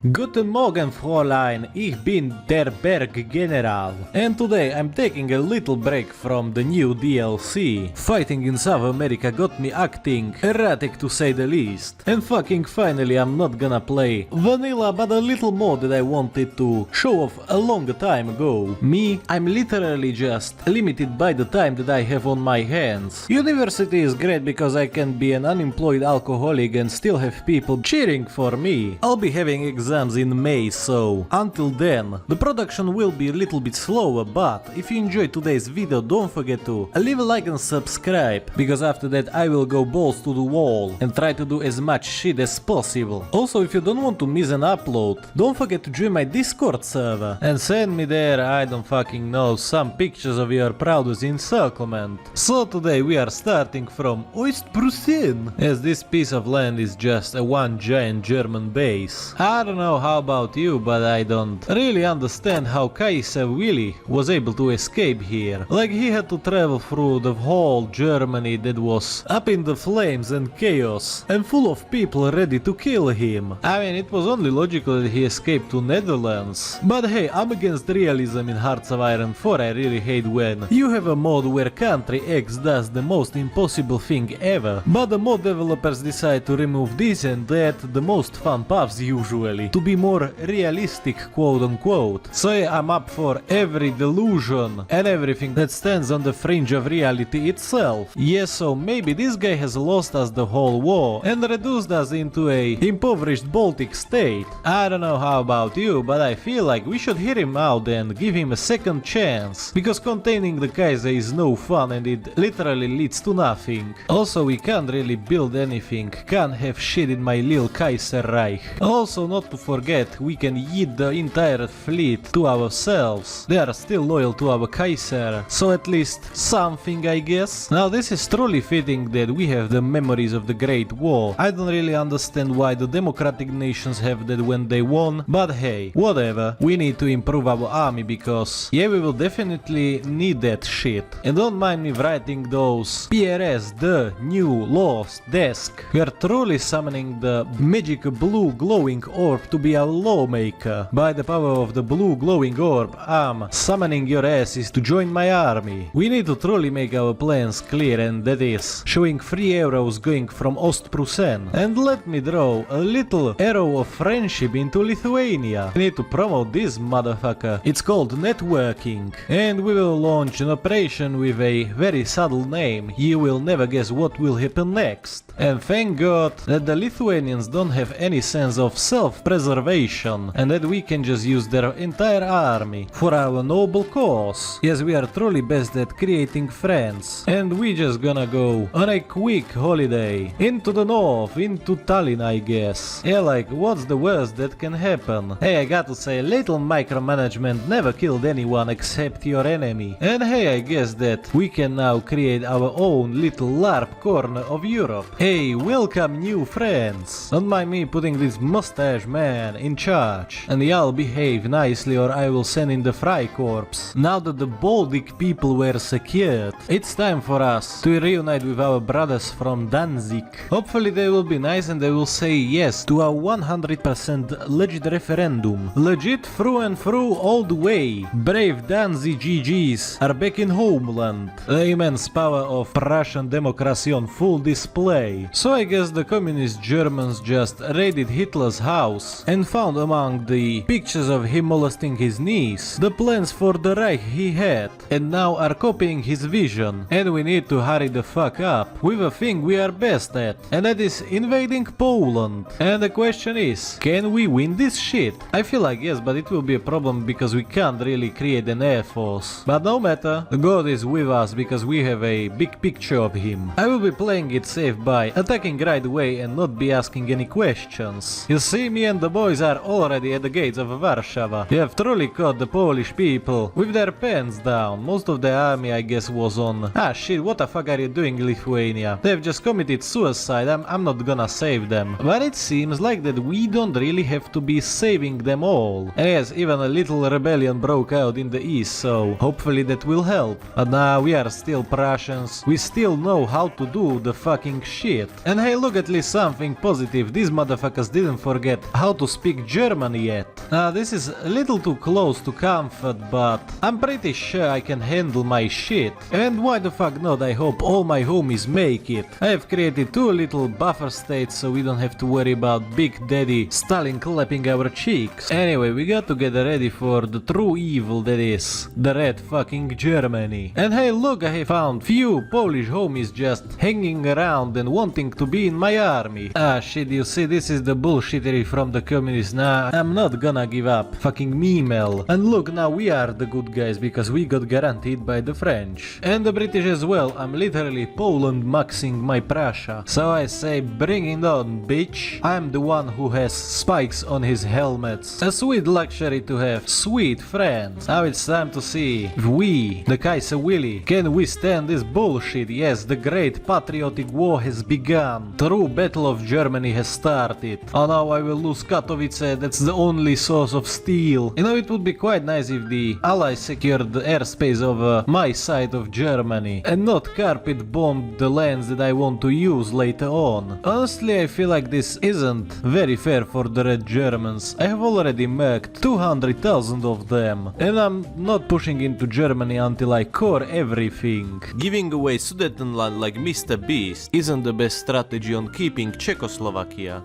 Guten Morgen, Fräulein, ich bin der Berggeneral. And today I'm taking a little break from the new DLC. Fighting in South America got me acting erratic to say the least. And fucking finally I'm not gonna play vanilla, but a little more that I wanted to show off a long time ago. Me, I'm literally just limited by the time that I have on my hands. University is great because I can be an unemployed alcoholic and still have people cheering for me. I'll be having exams in May, so until then, the production will be a little bit slower, but if you enjoyed today's video, don't forget to leave a like and subscribe, because after that I will go balls to the wall and try to do as much shit as possible. Also, if you don't want to miss an upload, don't forget to join my Discord server and send me there, I don't fucking know, some pictures of your proudest encirclement. So today we are starting from Prussian, as this piece of land is just a one giant German base. I don't know how about you, but I don't really understand how Kaiser really was able to escape here. Like, he had to travel through the whole Germany that was up in the flames and chaos and full of people ready to kill him. I mean, it was only logical that he escaped to Netherlands. But hey, I'm against realism in Hearts of Iron 4. I really hate when you have a mod where country X does the most impossible thing ever, but the mod developers decide to remove this and that, the most fun paths usually, to be more realistic, quote unquote. So yeah, I'm up for every delusion and everything that stands on the fringe of reality itself. Yes, so maybe this guy has lost us the whole war and reduced us into a impoverished Baltic state. I don't know how about you, but I feel like we should hear him out and give him a second chance, because containing the Kaiser is no fun and it literally leads to nothing. Also, we can't really build anything, can't have shit in my little Kaiser Reich. Also, not to forget, we can yeet the entire fleet to ourselves. They are still loyal to our Kaiser, so at least something, I guess. Now, this is truly fitting that we have the memories of the Great War. I don't really understand why the democratic nations have that when they won, but hey, whatever. We need to improve our army because, yeah, we will definitely need that shit. And don't mind me writing those PRS, the new lost desk. We are truly summoning the magic blue glowing orb to be our lawmaker. By the power of the blue glowing orb, I'm summoning your asses to join my army. We need to truly make our plans clear, and that is showing 3 arrows going from Ostprussen. And let me draw a little arrow of friendship into Lithuania. We need to promote this motherfucker. It's called networking. And we will launch an operation with a very subtle name. You will never guess what will happen next. And thank God that the Lithuanians don't have any sense of self-preservation and that we can just use their entire army for our noble cause. Yes, we are truly best at creating friends. And we just gonna go on a quick holiday into the north, into Tallinn, I guess. Yeah, like, what's the worst that can happen? Hey, I gotta say, little micromanagement never killed anyone except your enemy. And hey, I guess that we can now create our own little LARP corner of Europe. Hey, welcome new friends. Don't mind me putting this mustache man in charge. And y'all behave nicely or I will send in the Freikorps. Now that the Baltic people were secured, it's time for us to reunite with our brothers from Danzig. Hopefully they will be nice and they will say yes to our 100% legit referendum. Legit through and through all the way. Brave Danzig GGs are back in homeland. The immense power of Prussian democracy on full display. So I guess the communist Germans just raided Hitler's house and found among the pictures of him molesting his niece the plans for the Reich he had, and now are copying his vision. And we need to hurry the fuck up with a thing we are best at, and that is invading Poland. And the question is, can we win this shit? I feel like yes, but it will be a problem because we can't really create an air force. But no matter, the God is with us because we have a big picture of him. I will be playing it safe by attacking right away and not be asking any questions. You see, me and the boys are already at the gates of Warsaw. We have truly caught the Polish people with their pants down. Most of the army, I guess, was on... Ah shit, what the fuck are you doing, Lithuania? They've just committed suicide. I'm not gonna save them. But it seems like that we don't really have to be saving them all. And yes, even a little rebellion broke out in the east, so hopefully that will help. But now we are still Prussians. We still know how to do the fucking shit. And hey, look, at least something positive. These motherfuckers didn't forget how how to speak German yet. This is a little too close to comfort, but I'm pretty sure I can handle my shit. And why the fuck not? I hope all my homies make it. I have created 2 little buffer states so we don't have to worry about Big Daddy Stalin clapping our cheeks. Anyway, we got to get ready for the true evil that is the red fucking Germany. And hey, look, I have found few Polish homies just hanging around and wanting to be in my army. Ah shit, you see, this is the bullshittery from the communists. Nah, I'm not gonna give up. Fucking memel. And look, now we are the good guys because we got guaranteed by the French. And the British as well. I'm literally Poland maxing my Prussia. So I say, bring it on, bitch. I'm the one who has spikes on his helmets. A sweet luxury to have sweet friends. Now it's time to see if we, the Kaiser Willy, can withstand this bullshit. Yes, the great patriotic war has begun. True battle of Germany has started. Oh no, I will lose Katowice. That's the only source of steel. You know, it would be quite nice if the Allies secured the airspace of my side of Germany and not carpet bombed the lands that I want to use later on. Honestly, I feel like this isn't very fair for the Red Germans. I have already marked 200,000 of them, and I'm not pushing into Germany until I core everything. Giving away Sudetenland like Mr. Beast isn't the best strategy on keeping Czechoslovakia.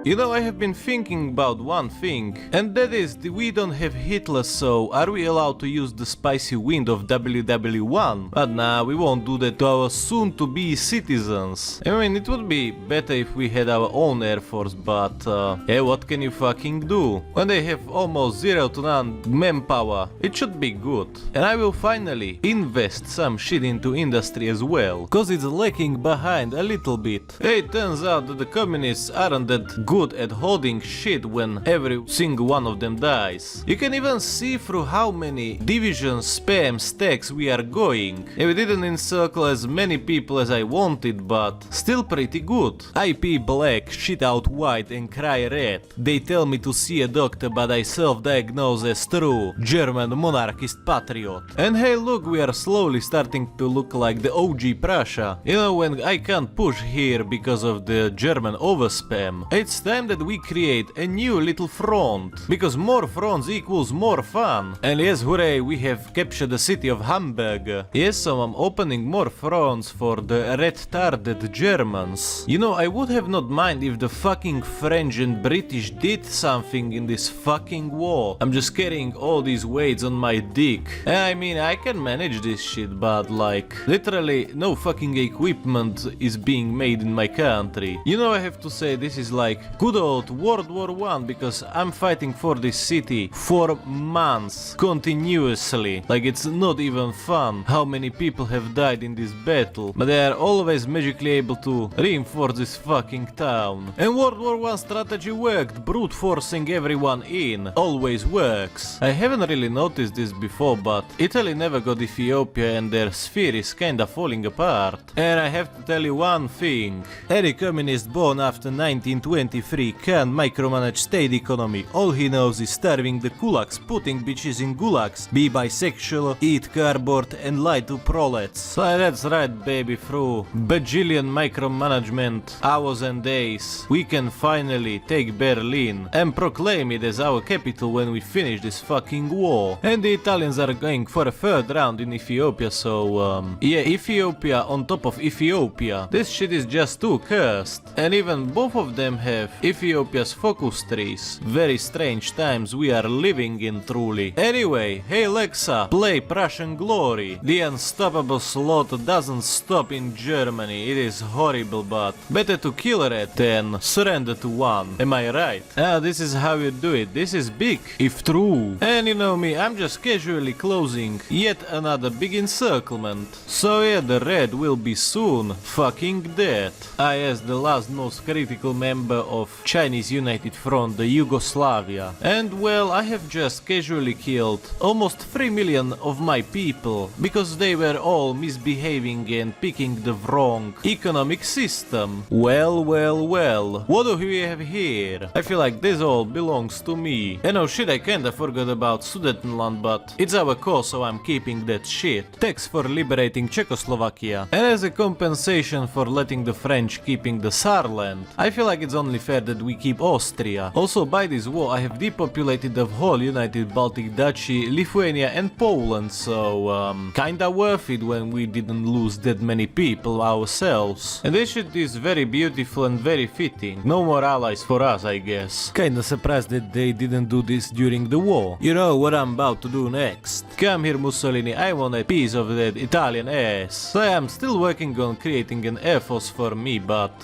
You know, I have been thinking about one thing, and that is we don't have Hitler, so are we allowed to use the spicy wind of WW1? But nah, we won't do that to our soon-to-be citizens. I mean, it would be better if we had our own air force, but yeah, what can you fucking do? When they have almost 0 to none manpower, it should be good. And I will finally invest some shit into industry as well, cause it's lacking behind a little bit. It turns out that the communists aren't that good at holding shit when every single one of them dies. You can even see through how many division spam stacks we are going. And we didn't encircle as many people as I wanted, but still pretty good. IP black, shit out white and cry red. They tell me to see a doctor, but I self-diagnose as true German monarchist patriot. And hey, look, we are slowly starting to look like the OG Prussia. You know, when I can't push here because of the German overspam, it's time that we create a new little front, because more fronts equals more fun. And yes, hooray, we have captured the city of Hamburg. Yes, so I'm opening more fronts for the retarded Germans. You know, I would have not mind if the fucking French and British did something in this fucking war. I'm just carrying all these weights on my dick. I mean, I can manage this shit, but like, literally no fucking equipment is being made in my country. You know, I have to say, this is like good old World War I, because I'm fighting for this city for months continuously. Like, it's not even fun how many people have died in this battle, but they are always magically able to reinforce this fucking town. And World War I strategy worked. Brute forcing everyone in always works. I haven't really noticed this before, but Italy never got Ethiopia and their sphere is kinda falling apart. And I have to tell you one thing. Any communist born after 1923 can micromanage state economy. All he knows is starving the kulaks, putting bitches in gulags, be bisexual, eat cardboard and lie to prolets. So that's right, baby, through bajillion micromanagement hours and days, we can finally take Berlin and proclaim it as our capital when we finish this fucking war. And the Italians are going for a third round in Ethiopia, so yeah, Ethiopia on top of Ethiopia. This shit is just too cursed. And even both of them have Ethiopia's focus trees. Very strange times we are living in, truly. Anyway, hey Alexa, play Prussian Glory. The unstoppable slaughter doesn't stop in Germany. It is horrible, but better to kill a rat than surrender to one. Am I right? This is how you do it. This is big, if true. And you know me, I'm just casually closing yet another big encirclement. So yeah, the red will be soon fucking dead. As the last most critical member of Chinese United Front, the Yugoslavia. And well, I have just casually killed almost 3 million of my people because they were all misbehaving and picking the wrong economic system. Well, what do we have here? I feel like this all belongs to me. And oh shit, I kinda forgot about Sudetenland, but it's our cause, so I'm keeping that shit. Thanks for liberating Czechoslovakia. And as a compensation for letting the French keeping the Saarland, I feel like it's only fair that we keep Austria. Also, by this war I have depopulated the whole United Baltic Duchy, Lithuania and Poland, so kinda worth it when we didn't lose that many people ourselves. And this shit is very beautiful and very fitting. No more allies for us, I guess. Kinda surprised that they didn't do this during the war. You know what I'm about to do next? Come here, Mussolini, I want a piece of that Italian ass. So I am still working on creating an air force for me, but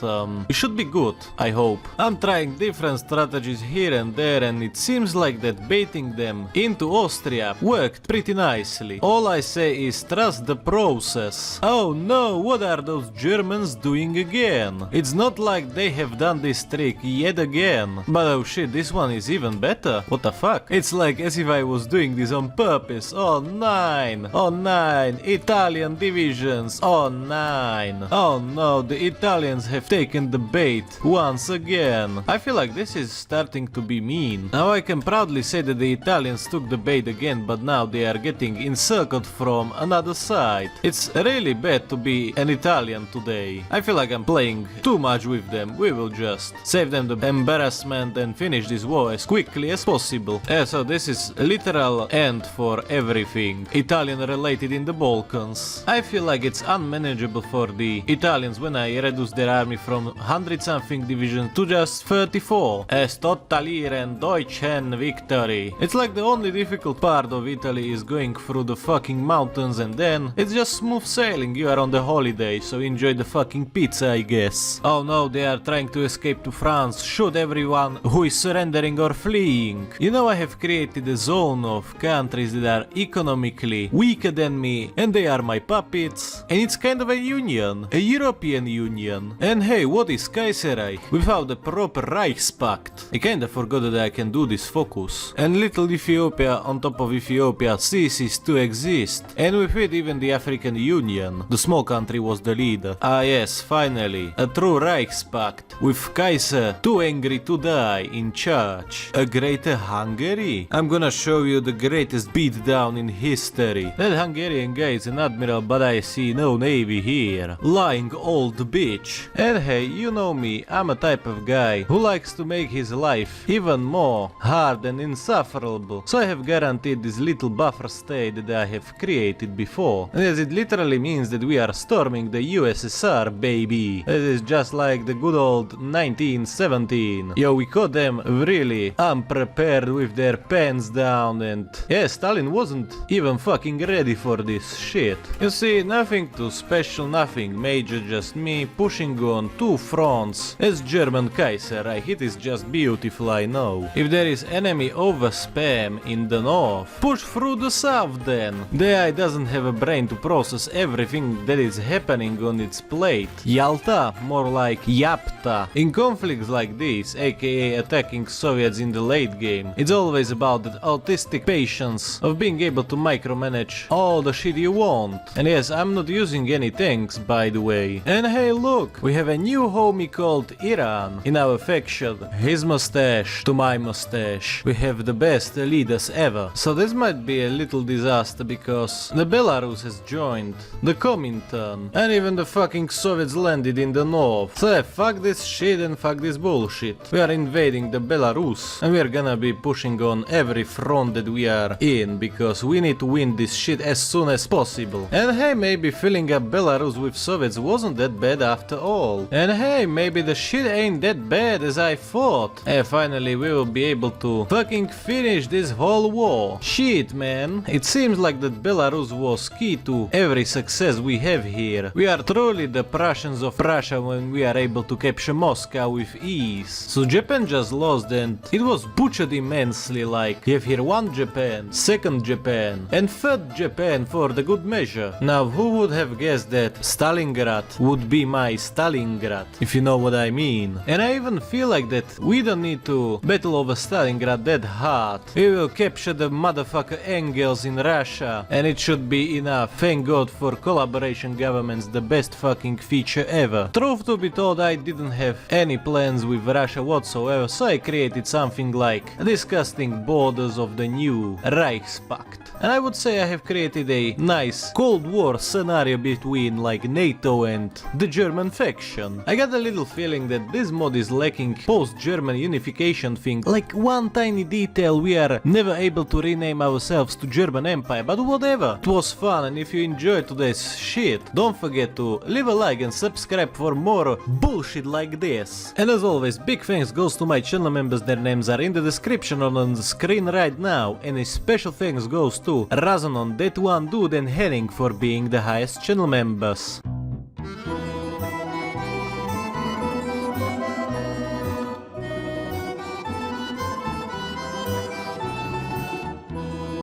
it should be good, I hope. I'm trying different strategies here and there, and it seems like that baiting them into Austria worked pretty nicely. All I say is trust the process. Oh no, what are those Germans doing again? It's not like they have done this trick yet again. But oh shit, this one is even better. What the fuck? It's like as if I was doing this on purpose. Oh nine! Oh nine! Italian divisions! Oh nine! Oh no, the Italians have taken the bait once again. I feel like this is starting to be mean. Now I can proudly say that the Italians took the bait again, but now they are getting encircled from another side. It's really bad to be an Italian today. I feel like I'm playing too much with them. We will just save them the embarrassment and finish this war as quickly as possible. So this is a literal end for everything Italian related in the Balkans. I feel like it's unmanageable for the Italians when I reduce their army from 100 something divisions to just 34. Es totalieren Deutschen victory. It's like the only difficult part of Italy is going through the fucking mountains, and then it's just smooth sailing. You are on the holiday, so enjoy the fucking pizza, I guess. Oh no, they are trying to escape to France. Shoot everyone who is surrendering or fleeing. You know, I have created a zone of countries that are economically weaker than me, and they are my puppets, and it's kind of a union, a European Union. And hey, what is Kaiser without the proper Reichspakt? I kinda forgot that I can do this focus. And little Ethiopia on top of Ethiopia ceases to exist, and with it even the African Union. The small country was the leader. Ah yes, finally, a true Reichspakt, with Kaiser too angry to die in charge. A greater Hungary? I'm gonna show you the greatest beatdown in history. That Hungarian guy is an admiral, but I see no navy here. Lying old bitch. And hey, you know me, I'm a type of guy who likes to make his life even more hard and insufferable. So I have guaranteed this little buffer state that I have created before. And as it literally means that we are storming the USSR, baby. It is just like the good old 1917. Yo, we caught them really unprepared with their pants down, and yeah, Stalin wasn't even fucking ready for this shit. You see, nothing too special, nothing major, just me pushing on two fronts as German Kaiser. It is just beautiful, I know. If there is enemy over spam in the north, push through the south then. The AI doesn't have a brain to process everything that is happening on its plate. Yalta, more like Yapta. In conflicts like this, aka attacking Soviets in the late game, it's always about that autistic patience of being able to micromanage all the shit you want. And yes, I'm not using any tanks, by the way. And hey look, we have a new homie called Iran in our faction. His mustache to my mustache. We have the best leaders ever. So this might be a little disaster because the Belarus has joined the Comintern, and even the fucking Soviets landed in the north. So fuck this shit and fuck this bullshit. We are invading the Belarus, and we are gonna be pushing on every front that we are in, because we need to win this shit as soon as possible. And hey, maybe filling up Belarus with Soviets wasn't that bad after all. And hey, maybe the shit ain't that bad as I thought. And finally we will be able to fucking finish this whole war. Shit, man. It seems like that Belarus was key to every success we have here. We are truly the Prussians of Prussia when we are able to capture Moscow with ease. So Japan just lost, and it was butchered immensely. Like, you have here one Japan, second Japan, and third Japan for the good measure. Now, who would have guessed that Stalingrad would be my Stalingrad, if you know what I mean. And And I even feel like that we don't need to battle over Stalingrad that hard. We will capture the motherfucker Engels in Russia, and it should be enough. Thank God for collaboration governments, the best fucking feature ever. Truth to be told, I didn't have any plans with Russia whatsoever, so I created something like disgusting borders of the new Reichspakt. And I would say I have created a nice Cold War scenario between like NATO and the German faction. I got a little feeling that this mod is lacking post-German unification thing, like one tiny detail: we are never able to rename ourselves to German Empire, but whatever. It was fun, and if you enjoyed today's shit, don't forget to leave a like and subscribe for more bullshit like this. And as always, big thanks goes to my channel members, their names are in the description or on the screen right now, and a special thanks goes to Razonon, That One Dude and Henning for being the highest channel members.